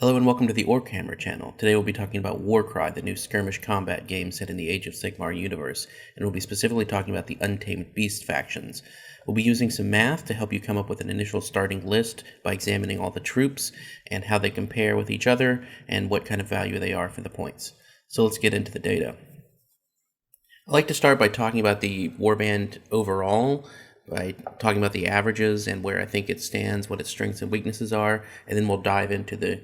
Hello and welcome to the Warhammer channel. Today we'll be talking about Warcry, the new skirmish combat game set in the Age of Sigmar universe, and we'll be specifically talking about the Untamed Beasts factions. We'll be using some math to help you come up with an initial starting list by examining all the troops and how they compare with each other and what kind of value they are for the points. So let's get into the data. I'd like to start by talking about the warband overall, by talking about the averages and where I think it stands, what its strengths and weaknesses are, and then we'll dive into the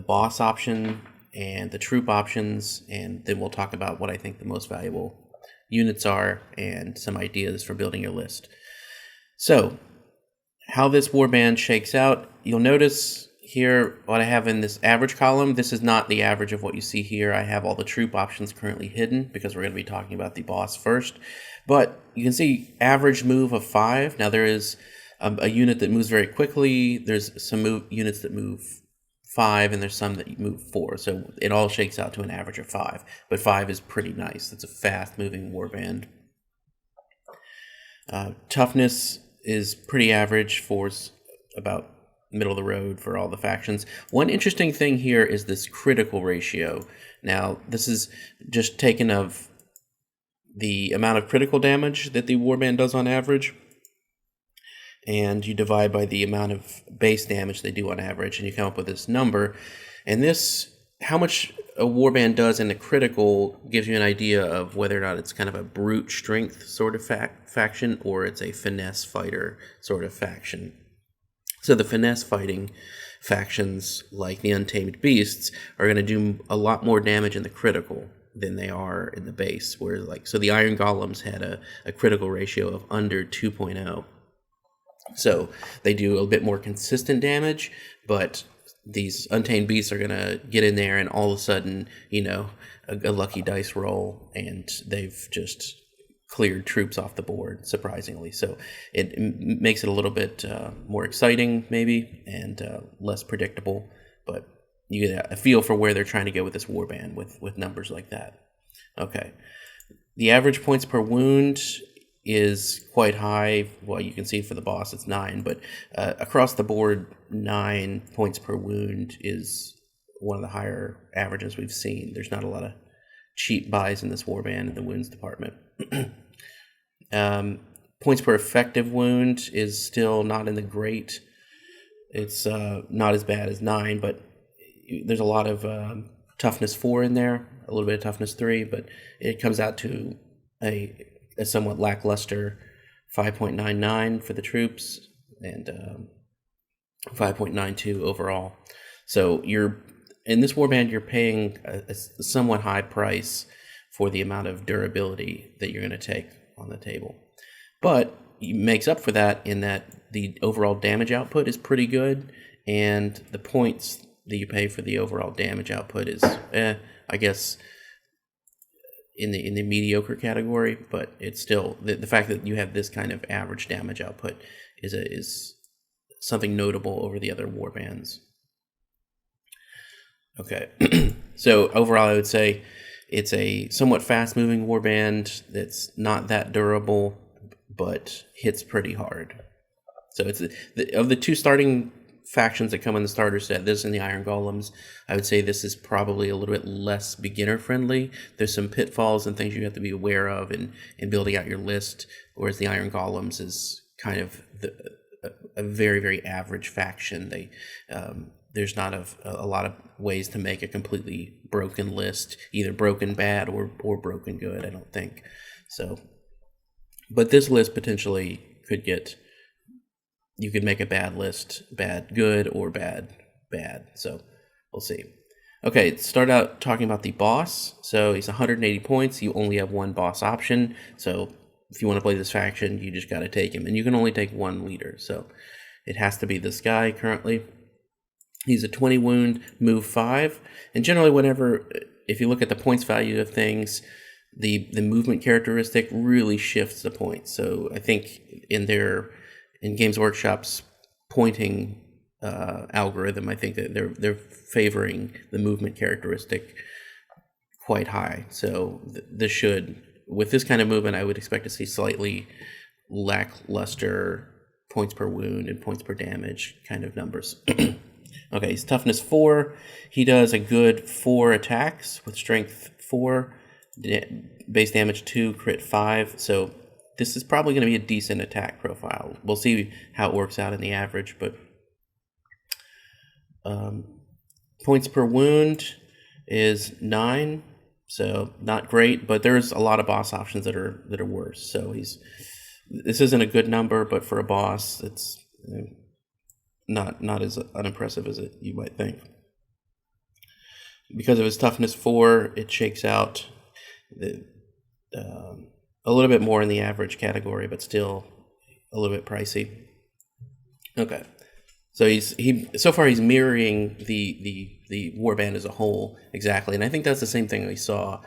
boss option and the troop options, and then we'll talk about what I think the most valuable units are and some ideas for building your list. So, how this warband shakes out, you'll notice here what I have in this average column. This is not the average of what you see here. I have all the troop options currently hidden because we're going to be talking about the boss first. But you can see average move of 5. Now there is a unit that moves very quickly. There's some units that move 5, and there's some that move 4. So it all shakes out to an average of 5. But 5 is pretty nice. It's a fast-moving warband. Toughness is pretty average for about middle of the road for all the factions. One interesting thing here is this critical ratio. Now, this is just taken of the amount of critical damage that the warband does on average, and you divide by the amount of base damage they do on average, and you come up with this number. And this, how much a warband does in the critical, gives you an idea of whether or not it's kind of a brute strength sort of faction, or it's a finesse fighter sort of faction. So the finesse fighting factions, like the Untamed Beasts, are going to do a lot more damage in the critical than they are in the base. Where so the Iron Golems had a critical ratio of under 2.0. So they do a bit more consistent damage, but these Untamed Beasts are going to get in there and all of a sudden, a lucky dice roll, and they've just cleared troops off the board, surprisingly. So it makes it a little bit more exciting, maybe, and less predictable, but you get a feel for where they're trying to go with this warband with numbers like that. Okay. The average points per wound is quite high. Well, you can see for the boss it's 9, but across the board, 9 points per wound is one of the higher averages we've seen. There's not a lot of cheap buys in this warband in the wounds department. Points per effective wound is still not in the great. It's not as bad as 9, but there's a lot of toughness 4 in there, a little bit of toughness 3, but it comes out to a somewhat lackluster 5.99 for the troops and 5.92 overall. So in this warband, you're paying a somewhat high price for the amount of durability that you're going to take on the table. But it makes up for that in that the overall damage output is pretty good, and the points that you pay for the overall damage output is, I guess, in the mediocre category, but it's still the fact that you have this kind of average damage output is something notable over the other warbands. Okay, so overall I would say it's a somewhat fast-moving warband that's not that durable, but hits pretty hard. So it's of the two starting factions that come in the starter set, this and the Iron Golems, I would say this is probably a little bit less beginner-friendly. There's some pitfalls and things you have to be aware of in building out your list, whereas the Iron Golems is kind of a very, very average faction. There's not a lot of ways to make a completely broken list, either broken bad or broken good, I don't think. So, but this list potentially could get, you could make a bad list, bad good, or bad bad. So we'll see. Okay, start out talking about the boss. So he's 180 points. You only have one boss option. So if you want to play this faction, you just got to take him. And you can only take one leader. So it has to be this guy currently. He's a 20 wound, move 5. And generally if you look at the points value of things, the movement characteristic really shifts the points. So I think in Games Workshop's pointing algorithm, I think that they're favoring the movement characteristic quite high. So this should, with this kind of movement, I would expect to see slightly lackluster points per wound and points per damage kind of numbers. Okay, he's toughness 4. He does a good 4 attacks with strength 4, base damage 2, crit 5. So this is probably going to be a decent attack profile. We'll see how it works out in the average, but points per wound is 9, so not great. But there's a lot of boss options that are worse. So this isn't a good number, but for a boss, it's not as unimpressive as you might think. Because of his toughness 4, it shakes out a little bit more in the average category, but still a little bit pricey. Okay, so so far he's mirroring the warband as a whole exactly, and I think that's the same thing we saw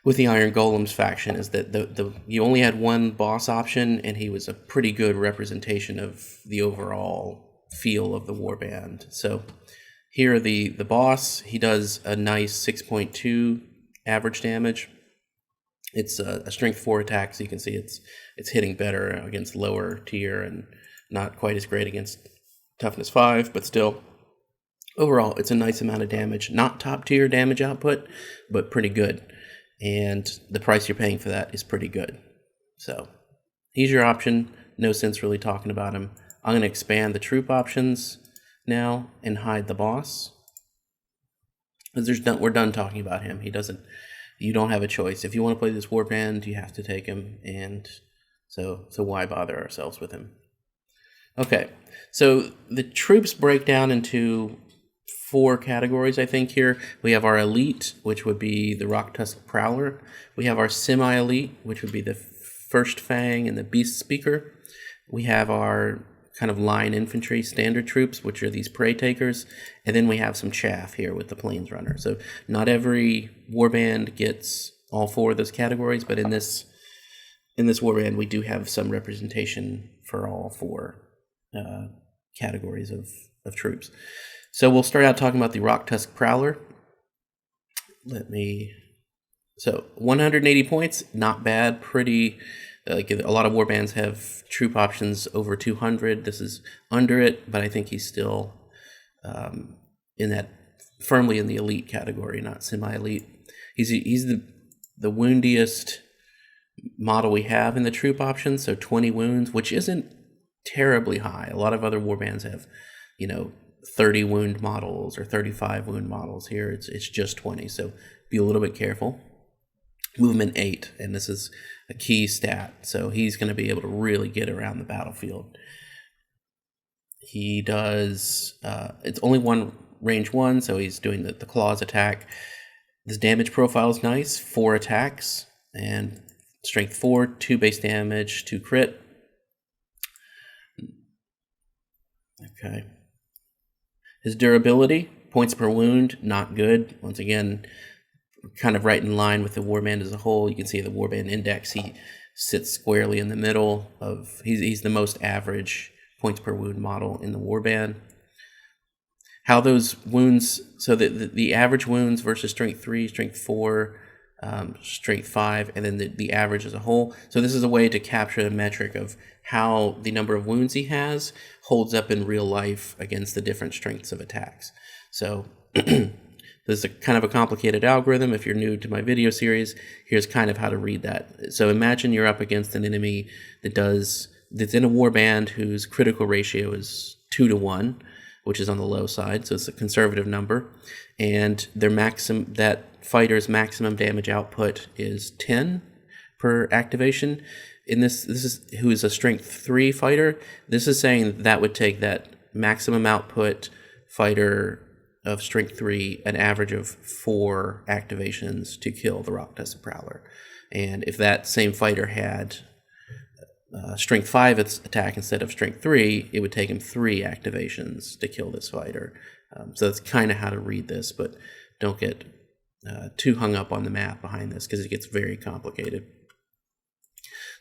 with the Iron Golems faction, is that you only had one boss option, and he was a pretty good representation of the overall feel of the warband. So here the boss, he does a nice 6.2 average damage. It's a strength 4 attack, so you can see it's hitting better against lower tier and not quite as great against toughness 5, but still overall it's a nice amount of damage. Not top tier damage output, but pretty good. And the price you're paying for that is pretty good. So he's your option. No sense really talking about him. I'm going to expand the troop options now and hide the boss, because we're done talking about him. You don't have a choice. If you want to play this warband, you have to take him, and so why bother ourselves with him? Okay, so the troops break down into 4 categories, I think, here. We have our elite, which would be the Rock-Tusk Prowler. We have our semi-elite, which would be the First Fang and the Beastspeaker. We have our kind of line infantry standard troops, which are these Prey Takers. And then we have some chaff here with the Plains Runner. So not every warband gets all 4 of those categories, but in this warband, we do have some representation for all 4 categories of troops. So we'll start out talking about the Rock-Tusk Prowler. So 180 points, not bad, pretty, like a lot of warbands have troop options over 200. This is under it, but I think he's still firmly in the elite category, not semi-elite. He's the woundiest model we have in the troop options, so 20 wounds, which isn't terribly high. A lot of other warbands have, 30 wound models or 35 wound models. Here it's just 20, so be a little bit careful. Movement 8, and this is a key stat, so he's going to be able to really get around the battlefield. He does it's only range 1, so he's doing the claws attack. His damage profile is nice, 4 attacks and strength 4, 2 base damage, 2 crit. Okay. His durability, points per wound, not good. Once again, kind of right in line with the warband as a whole. You can see the warband index, he sits squarely in the middle of, he's the most average points per wound model in the warband. How those wounds, so the average wounds versus strength 3, strength 4, strength 5, and then the average as a whole. So this is a way to capture the metric of how the number of wounds he has holds up in real life against the different strengths of attacks. So this is a kind of a complicated algorithm. If you're new to my video series, here's kind of how to read that. So imagine you're up against an enemy that's in a warband whose critical ratio is 2-to-1, which is on the low side, so it's a conservative number, and that fighter's maximum damage output is 10 per activation. This is who is a strength 3 fighter. This is saying that would take that maximum output fighter of strength 3 an average of 4 activations to kill the Rock-Tusk Prowler. And if that same fighter had strength 5 attack instead of strength 3, it would take him 3 activations to kill this fighter. So that's kind of how to read this, but don't get too hung up on the math behind this, because it gets very complicated.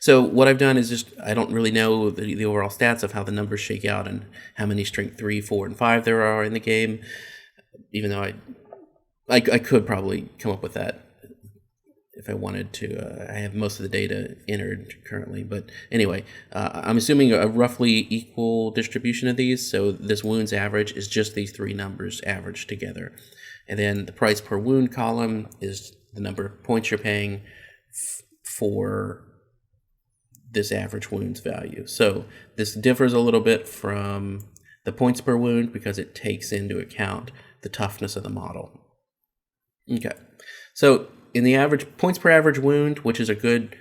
So what I've done is I don't really know the overall stats of how the numbers shake out and how many strength 3, 4, and 5 there are in the game, even though I could probably come up with that if I wanted to. I have most of the data entered currently, but anyway, I'm assuming a roughly equal distribution of these. So this wounds average is just these three numbers averaged together. And then the price per wound column is the number of points you're paying for this average wounds value. So this differs a little bit from the points per wound because it takes into account the toughness of the model. Okay, so in the average points per average wound, which is a good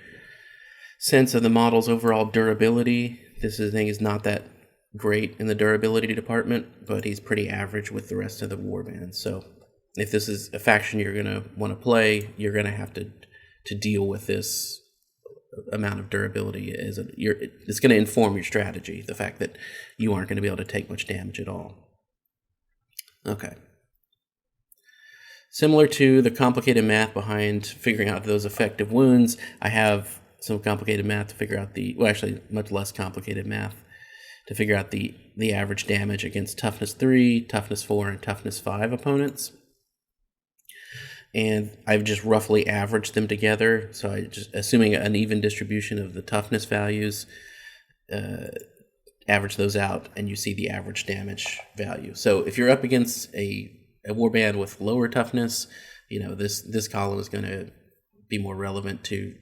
sense of the model's overall durability, this thing is not that great in the durability department, but he's pretty average with the rest of the warband. So if this is a faction you're going to want to play, you're going to have to deal with this amount of durability. It's going to inform your strategy, the fact that you aren't going to be able to take much damage at all. Okay. Similar to the complicated math behind figuring out those effective wounds, I have some complicated math to figure out much less complicated math to figure out the average damage against toughness 3, toughness 4, and toughness 5 opponents. And I've just roughly averaged them together. So I just, assuming an even distribution of the toughness values, average those out, and you see the average damage value. So if you're up against a warband with lower toughness, this column is going to be more relevant to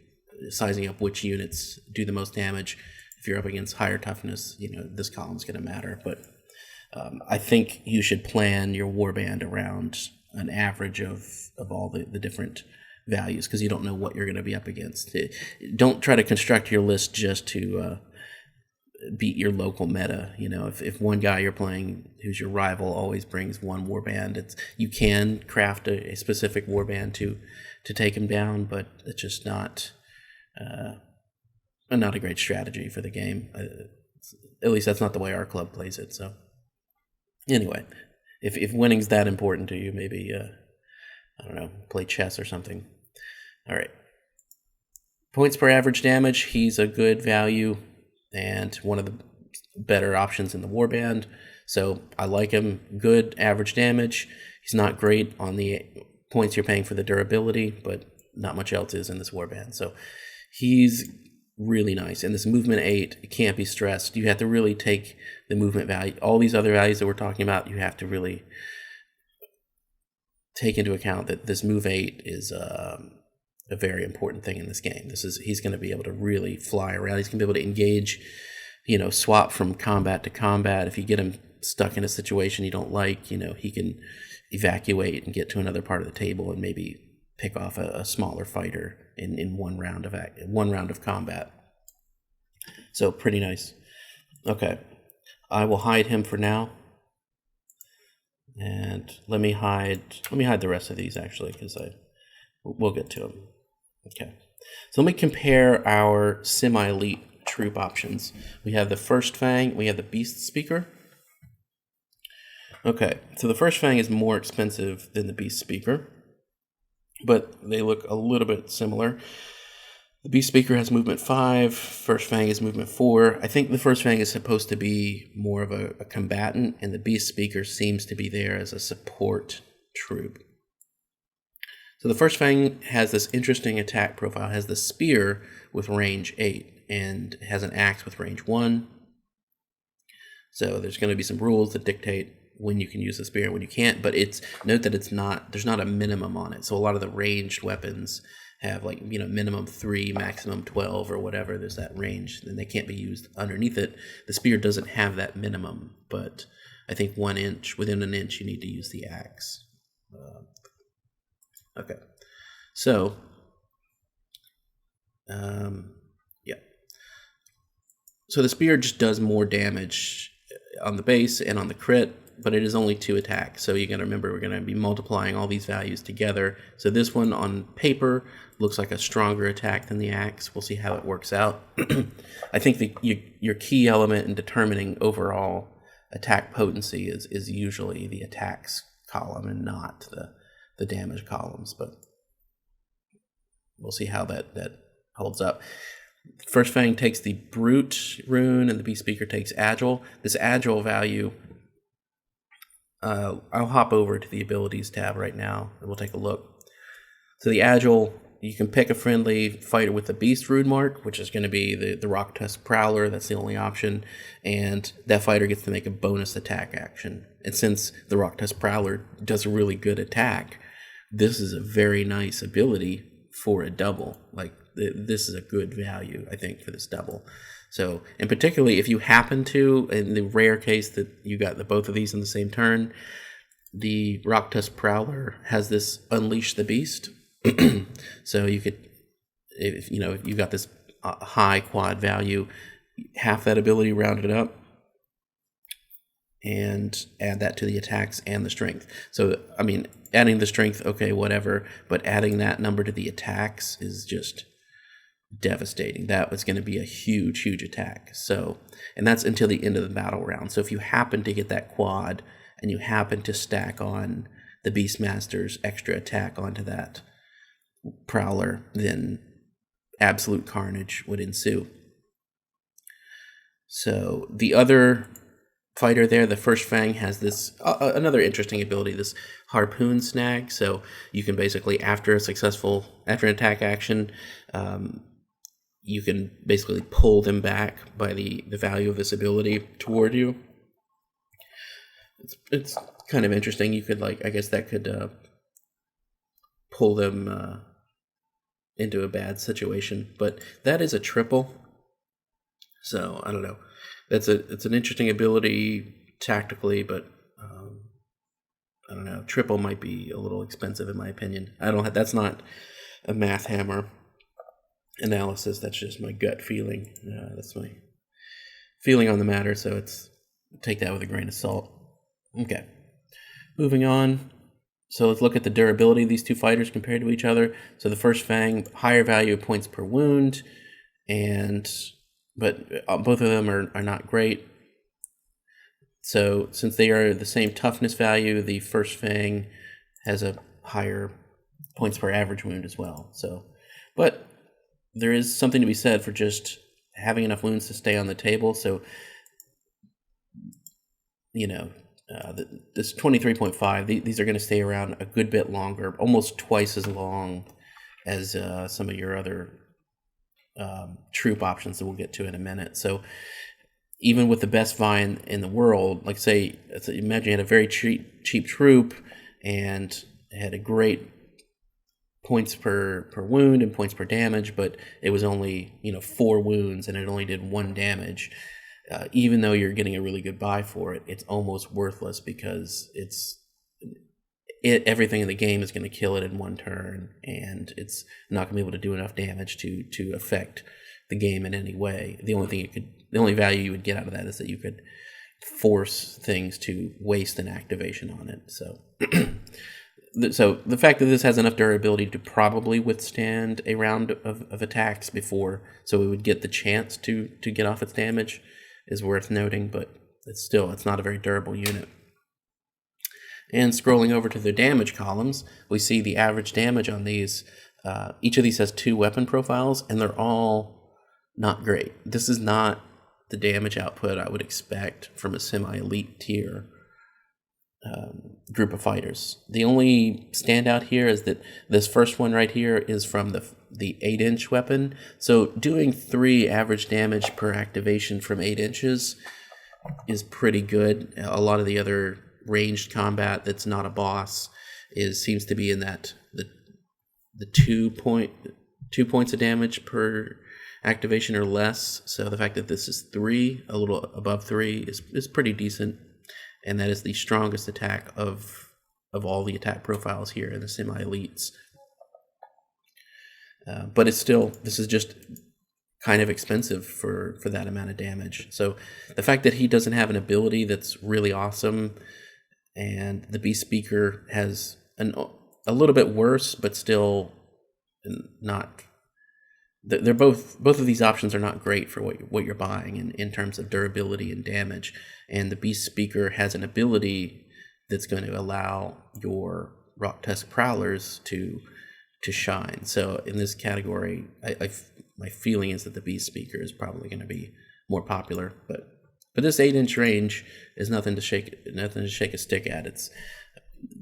sizing up which units do the most damage. If you're up against higher toughness, this column is going to matter. But I think you should plan your warband around an average of all the different values, because you don't know what you're going to be up against. Don't try to construct your list just to beat your local meta. If one guy you're playing who's your rival always brings one warband, you can craft a specific warband to take him down, but it's just not a great strategy for the game. At least that's not the way our club plays it. So anyway, if winning's that important to you, maybe I don't know, play chess or something. All right, points per average damage, he's a good value and one of the better options in the warband. So I like him. Good average damage. He's not great on the points you're paying for the durability, but not much else is in this warband. So he's really nice. And this movement 8, it can't be stressed. You have to really take the movement value. All these other values that we're talking about, you have to really take into account that this move 8 is a very important thing in this game. He's going to be able to really fly around. He's going to be able to engage, swap from combat to combat. If you get him stuck in a situation you don't like, he can evacuate and get to another part of the table and maybe pick off a smaller fighter in one round of combat. So pretty nice. Okay, I will hide him for now, and let me hide the rest of these actually, because we'll get to them. Okay, so let me compare our semi-elite troop options. We have the First Fang, we have the Beastspeaker. Okay, so the First Fang is more expensive than the Beastspeaker, but they look a little bit similar. The Beastspeaker has movement 5, First Fang is movement 4. I think the First Fang is supposed to be more of a combatant, and the Beastspeaker seems to be there as a support troop. So the First Fang has this interesting attack profile. It has the spear with range 8, and it has an axe with range 1. So there's going to be some rules that dictate when you can use the spear and when you can't, but note that there's not a minimum on it. So a lot of the ranged weapons have minimum 3, maximum 12 or whatever. There's that range, and they can't be used underneath it. The spear doesn't have that minimum, but I think within an inch you need to use the axe. Okay, so yeah, so the spear just does more damage on the base and on the crit, but it is only 2 attacks. So you got to remember, we're going to be multiplying all these values together. So this one on paper looks like a stronger attack than the axe. We'll see how it works out. I think your key element in determining overall attack potency is usually the attacks column and not the damage columns, but we'll see how that holds up. First Fang takes the Brute rune, and the Beastspeaker takes Agile. This Agile value, I'll hop over to the Abilities tab right now, and we'll take a look. So the Agile you can pick a friendly fighter with the Beast Rune Mark, which is going to be the Rock Tusk Prowler. That's the only option. And that fighter gets to make a bonus attack action. And since the Rock Tusk Prowler does a really good attack, this is a very nice ability for a double. Like, this is a good value, I think, for this double. So, and particularly if you happen to, in the rare case that you got both of these in the same turn, the Rock Tusk Prowler has this Unleash the Beast. So you could, if you got this high quad value, half that ability rounded up, and add that to the attacks and the strength. So, I mean, adding the strength, okay, whatever, but adding that number to the attacks is just devastating. That was going to be a huge, huge attack. So, and that's until the end of the battle round. So if you happen to get that quad and you happen to stack on the Beastmaster's extra attack onto that Prowler, then absolute carnage would ensue. So the other fighter there, the First Fang, has this another interesting ability, this Harpoon Snag. So you can basically, after an attack action, you can basically pull them back by the value of this ability toward you. It's kind of interesting. You could, like, I guess that could pull them into a bad situation, but that is a triple. So I don't know. It's an interesting ability tactically, but I don't know. Triple might be a little expensive in my opinion. That's not a Math Hammer analysis. That's just my gut feeling. That's my feeling on the matter. So take that with a grain of salt. Okay, moving on. So let's look at the durability of these two fighters compared to each other. So the First Fang, higher value of points per wound, but both of them are not great. So since they are the same toughness value, the First Fang has a higher points per average wound as well. So, but there is something to be said for just having enough wounds to stay on the table. So, this 23.5, these are going to stay around a good bit longer, almost twice as long as some of your other troop options that we'll get to in a minute. So even with the best vine in the world, like say, imagine you had a very cheap troop and had a great points per wound and points per damage, but it was only 4 wounds and it only did 1 damage. Even though you're getting a really good buy for it, it's almost worthless because everything in the game is going to kill it in 1 turn, and it's not going to be able to do enough damage to affect the game in any way. The only value you would get out of that is that you could force things to waste an activation on it. So, so the fact that this has enough durability to probably withstand a round of attacks before, so it would get the chance to get off its damage, is worth noting, but it's not a very durable unit. And scrolling over to the damage columns, we see the average damage on these. Each of these has 2 weapon profiles, and they're all not great. This is not the damage output I would expect from a semi-elite tier group of fighters. The only standout here is that this first one right here is from the 8-inch weapon. So doing 3 average damage per activation from 8 inches is pretty good. A lot of the other ranged combat that's not a boss seems to be in that the 2 points of damage per activation or less. So the fact that this is 3, a little above 3, is pretty decent. And that is the strongest attack of all the attack profiles here in the semi-elites. But this is just kind of expensive for that amount of damage. So the fact that he doesn't have an ability that's really awesome, and the Beastspeaker has a little bit worse, but still not. They're both of these options are not great for what you're buying in terms of durability and damage. And the Beastspeaker has an ability that's going to allow your Rock Tusk Prowlers to shine. So in this category, my feeling is that the Beastspeaker is probably going to be more popular. But this 8-inch range is nothing to shake a stick at.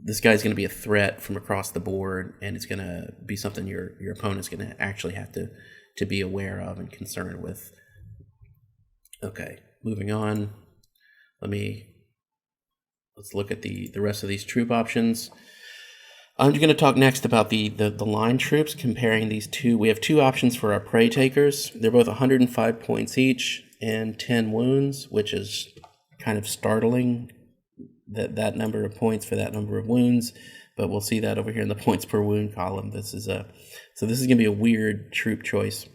this guy's going to be a threat from across the board, and it's going to be something your opponent's going to actually have to be aware of and concerned with. Okay, moving on. Let's look at the rest of these troop options. I'm going to talk next about the line troops, comparing these two. We have two options for our prey takers. They're both 105 points each and 10 wounds, which is kind of startling, that number of points for that number of wounds, but we'll see that over here in the points per wound column. This is going to be a weird troop choice.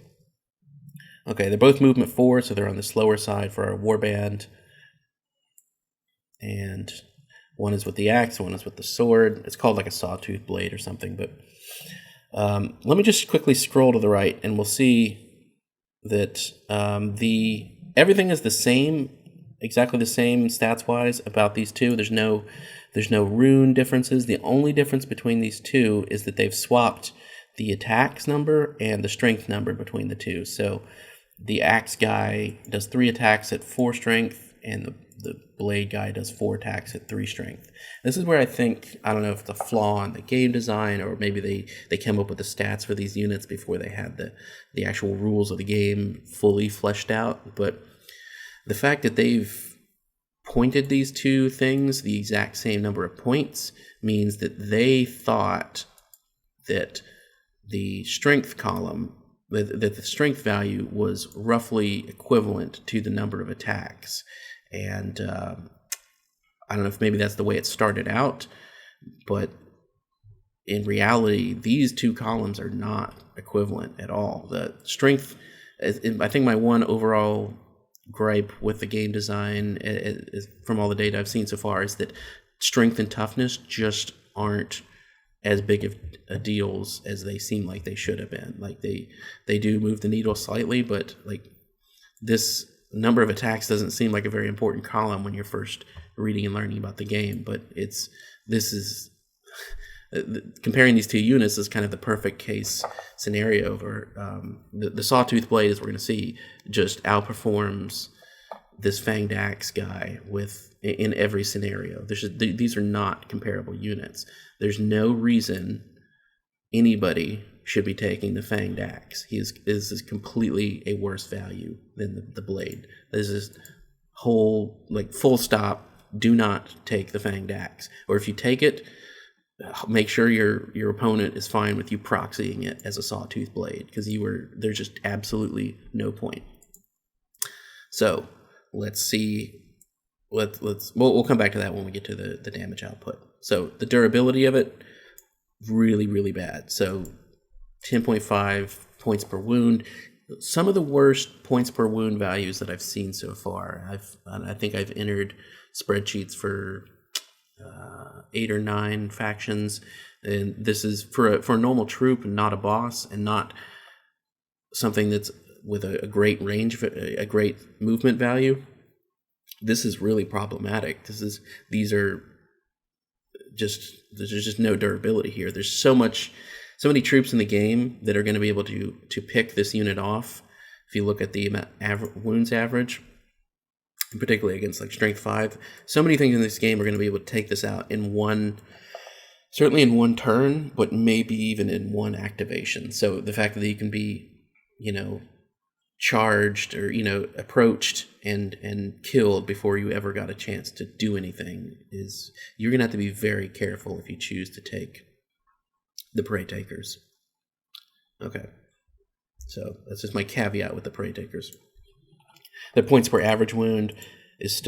Okay, they're both movement 4, so they're on the slower side for our warband. And one is with the axe, one is with the sword. It's called like a sawtooth blade or something, but let me just quickly scroll to the right, and we'll see that everything is the same, exactly the same stats-wise about these two. There's no rune differences. The only difference between these two is that they've swapped the attacks number and the strength number between the two. So the axe guy does 3 attacks at 4 strength, and the blade guy does 4 attacks at 3 strength. This is where I don't know if it's a flaw in the game design, or maybe they came up with the stats for these units before they had the actual rules of the game fully fleshed out. But the fact that they've pointed these two things the exact same number of points means that they thought that the strength column, that the strength value was roughly equivalent to the number of attacks. And I don't know if maybe that's the way it started out, but in reality, these two columns are not equivalent at all. The strength, I think my one overall gripe with the game design is, from all the data I've seen so far, is that strength and toughness just aren't as big of deals as they seem like they should have been. Like they do move the needle slightly, but like this number of attacks doesn't seem like a very important column when you're first reading and learning about the game. But comparing these two units is kind of the perfect case scenario where the sawtooth blade, as we're going to see, just outperforms this fanged axe guy in every scenario. These are not comparable units. There's no reason anybody should be taking the fanged axe. This is completely a worse value than the blade. There's this whole, like, full stop, do not take the fanged axe. Or if you take it, make sure your opponent is fine with you proxying it as a sawtooth blade, because there's just absolutely no point. So let's see. We'll come back to that when we get to the damage output. So the durability of it, really, really bad. So 10.5 points per wound. Some of the worst points per wound values that I've seen so far. I think I've entered spreadsheets for 8 or 9 factions, and this is for a normal troop, not a boss, and not something that's with a great range, a great movement value. This is really problematic. There's just no durability here. There's so many troops in the game that are going to be able to pick this unit off. If you look at the wounds average, particularly against like strength 5, so many things in this game are going to be able to take this out certainly in one turn, but maybe even in one activation. So the fact that you can be, charged or, approached and killed before you ever got a chance to do anything you're going to have to be very careful if you choose to take the prey takers. Okay. So that's just my caveat with the prey takers. The points per average wound it's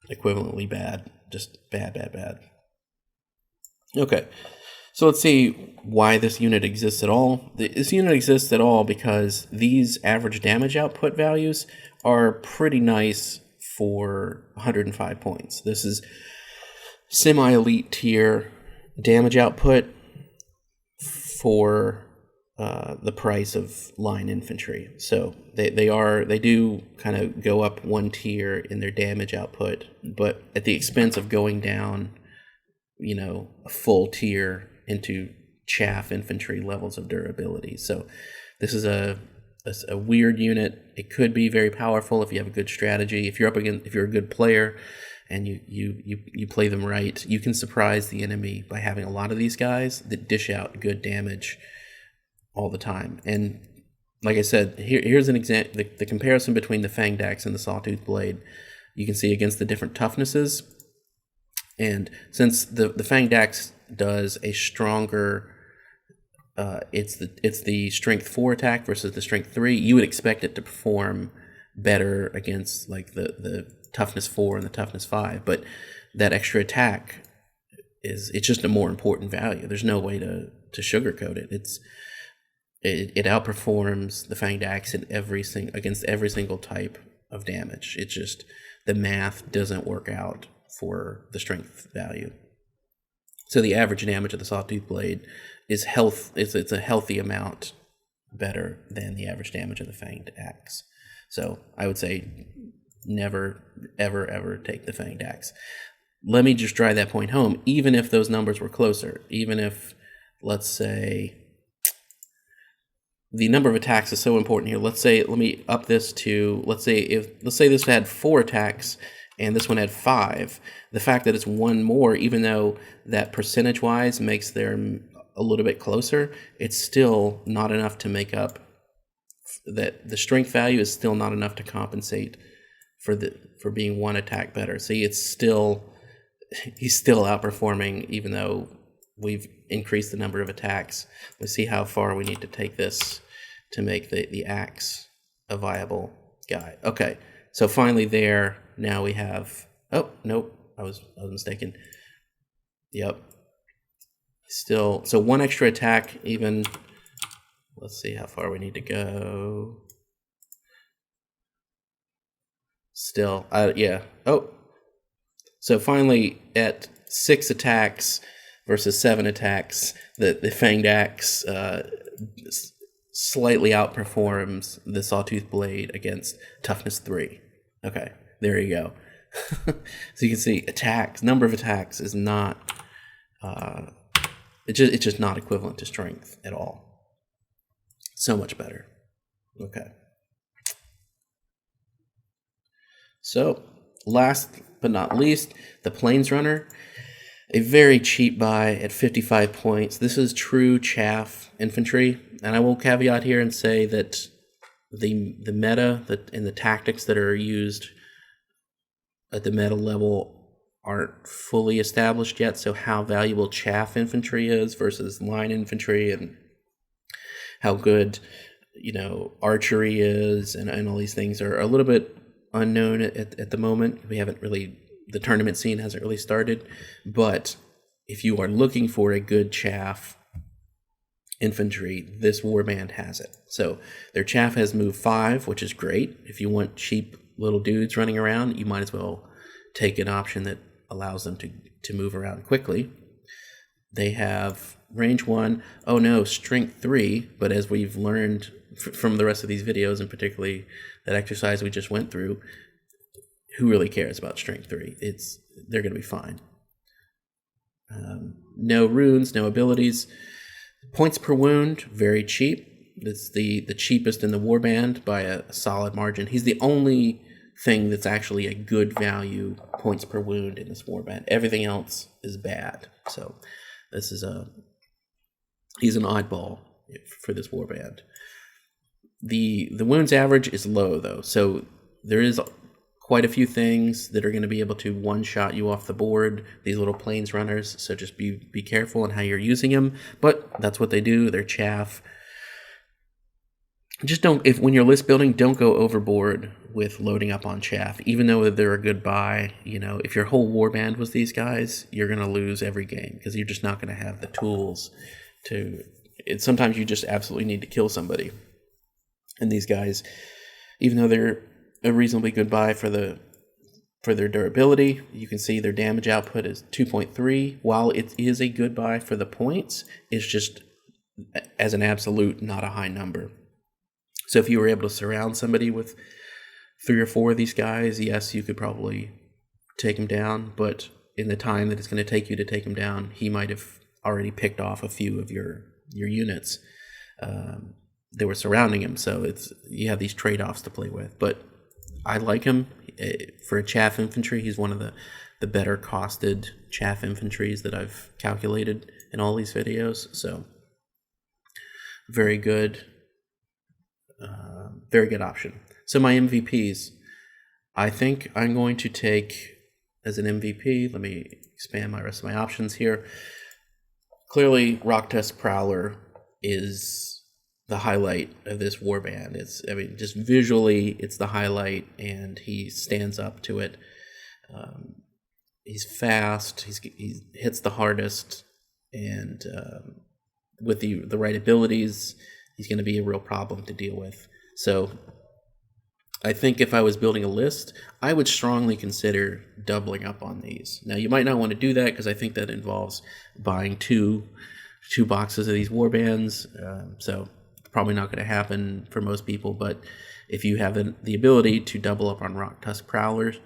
equivalently bad. Just bad. Okay. So let's see why this unit exists at all. This unit exists at all because these average damage output values are pretty nice for 105 points. This is semi-elite tier damage output for the price of line infantry. So they do kind of go up one tier in their damage output, but at the expense of going down, a full tier into chaff infantry levels of durability. So this is a weird unit. It could be very powerful if you have a good strategy. If you're a good player and you play them right, you can surprise the enemy by having a lot of these guys that dish out good damage all the time. And like I said, here's an example, the comparison between the Fanged Axe and the Sawtooth Blade. You can see against the different toughnesses. And since the Fanged Axe does a stronger, it's the strength 4 attack versus the strength 3, you would expect it to perform better against like the toughness 4 and the toughness 5. But that extra attack it's just a more important value. There's no way to sugarcoat it. It outperforms the Fanged Axe in against every single type of damage. It's just the math doesn't work out for the strength value. So the average damage of the Sawtooth Blade is it's a healthy amount better than the average damage of the Fanged Axe. So I would say never, ever, ever take the Fanged Axe. Let me just drive that point home. Even if those numbers were closer, even if, let's say, the number of attacks is so important here. Let me up this to, let's say this had 4 attacks and this one had 5. The fact that it's 1 more, even though that percentage-wise makes them a little bit closer, it's still not enough to make up that. The strength value is still not enough to compensate for being 1 attack better. See, he's still outperforming, even though we've increased the number of attacks. Let's see how far we need to take this to make the axe a viable guy. Okay, so finally there, now we have, oh, nope, I was mistaken. Yep. Still, so 1 extra attack even, let's see how far we need to go. Still, yeah, oh. So finally at 6 attacks versus 7 attacks, the Fanged Axe slightly outperforms the Sawtooth Blade against toughness 3. Okay, there you go. So you can see number of attacks is not, it's just not equivalent to strength at all. So much better. Okay. So last but not least, the Plains Runner. A very cheap buy at 55 points. This is true chaff infantry, and I will caveat here and say that the meta and the tactics that are used at the meta level aren't fully established yet. So how valuable chaff infantry is versus line infantry, and how good archery is, and all these things are a little bit unknown at the moment. We haven't really. The tournament scene hasn't really started, but if you are looking for a good chaff infantry, this warband has it. So their chaff has move 5, which is great. If you want cheap little dudes running around, you might as well take an option that allows them to move around quickly. They have range 1, oh no, strength 3, but as we've learned from the rest of these videos, and particularly that exercise we just went through, who really cares about strength 3? They're going to be fine. No runes, no abilities. Points per wound, very cheap. It's the cheapest in the warband by a solid margin. He's the only thing that's actually a good value points per wound in this warband. Everything else is bad. So this is he's an oddball for this warband. The wounds average is low though, so there is quite a few things that are going to be able to one-shot you off the board, these little Plains Runners, so just be careful in how you're using them, but that's what they do. They're chaff. Just when you're list building, don't go overboard with loading up on chaff, even though they're a good buy. If your whole warband was these guys, you're going to lose every game, because you're just not going to have the tools sometimes you just absolutely need to kill somebody. And these guys, even though they're a reasonably good buy for their durability, you can see their damage output is 2.3. While it is a good buy for the points, it's just as an absolute not a high number. So if you were able to surround somebody with 3 or 4 of these guys, yes, you could probably take him down, but in the time that it's going to take you to take him down, he might have already picked off a few of your units that were surrounding him. So you have these trade-offs to play with, but I like him. for a chaff infantry, he's one of the better costed chaff infantries that I've calculated in all these videos. So very good option. So my MVPs, I think I'm going to take as an MVP, let me expand my rest of my options here. Clearly, Rocktusk Prowler is the highlight of this warband. Just visually, it's the highlight, and he stands up to it. He's fast. He hits the hardest, and with the right abilities, he's going to be a real problem to deal with. So I think if I was building a list, I would strongly consider doubling up on these. Now, you might not want to do that because I think that involves buying two boxes of these warbands. So probably not going to happen for most people. But if you have the ability to double up on Rocktusk Prowlers,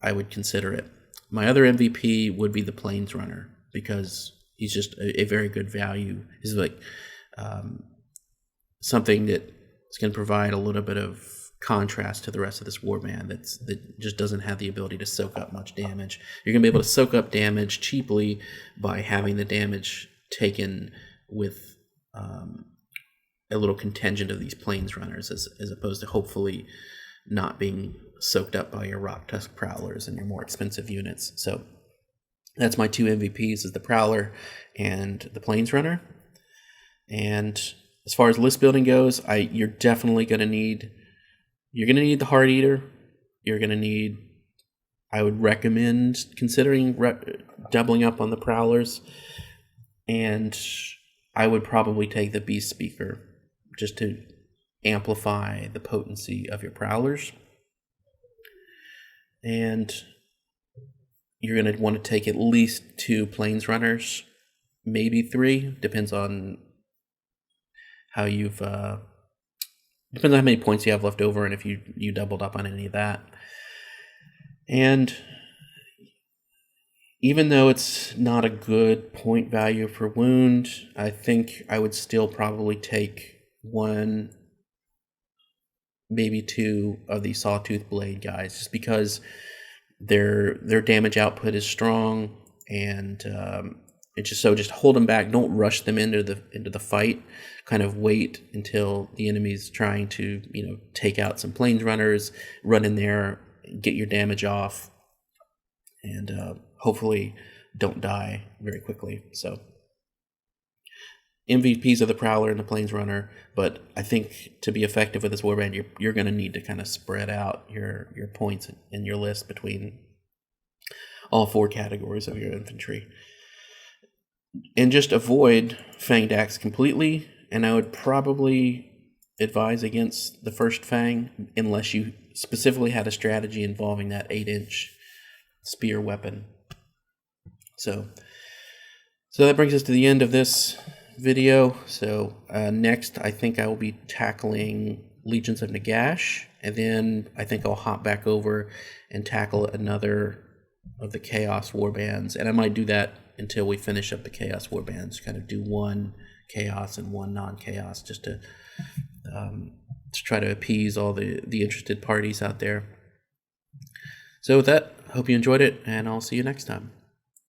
I would consider it. My other MVP would be the Plains Runner because he's just a very good value. He's like something that it's going to provide a little bit of contrast to the rest of this warband that just doesn't have the ability to soak up much damage. You're going to be able to soak up damage cheaply by having the damage taken with a little contingent of these Plains Runners as opposed to hopefully not being soaked up by your Rocktusk Prowlers and your more expensive units. So that's my two MVPs, is the Prowler and the Plains Runner. And as far as list building goes, you're definitely going to need the Heart Eater. You're going to need, I would recommend considering doubling up on the Prowlers. And I would probably take the Beastspeaker just to amplify the potency of your Prowlers. And you're going to want to take at least 2 Plains Runners, maybe 3, depends on how depends on how many points you have left over and if you doubled up on any of that. And even though it's not a good point value per wound, I think I would still probably take 1, maybe 2 of the Sawtooth Blade guys, just because their damage output is strong, and just hold them back. Don't rush them into the fight. Kind of wait until the enemy's trying to take out some Plains Runners. Run in there, get your damage off, and hopefully don't die very quickly. So MVPs of the Prowler and the Plains Runner, but I think to be effective with this warband, you're going to need to kind of spread out your points in your list between all 4 categories of your infantry. And just avoid Fanged Axe completely, and I would probably advise against the first Fang unless you specifically had a strategy involving that 8-inch spear weapon. So that brings us to the end of this video. So next I think I will be tackling Legions of Nagash, and then I think I'll hop back over and tackle another of the Chaos Warbands, and I might do that until we finish up the Chaos Warbands, kind of do 1 Chaos and 1 non-Chaos, just to try to appease all the interested parties out there. So with that, I hope you enjoyed it, and I'll see you next time.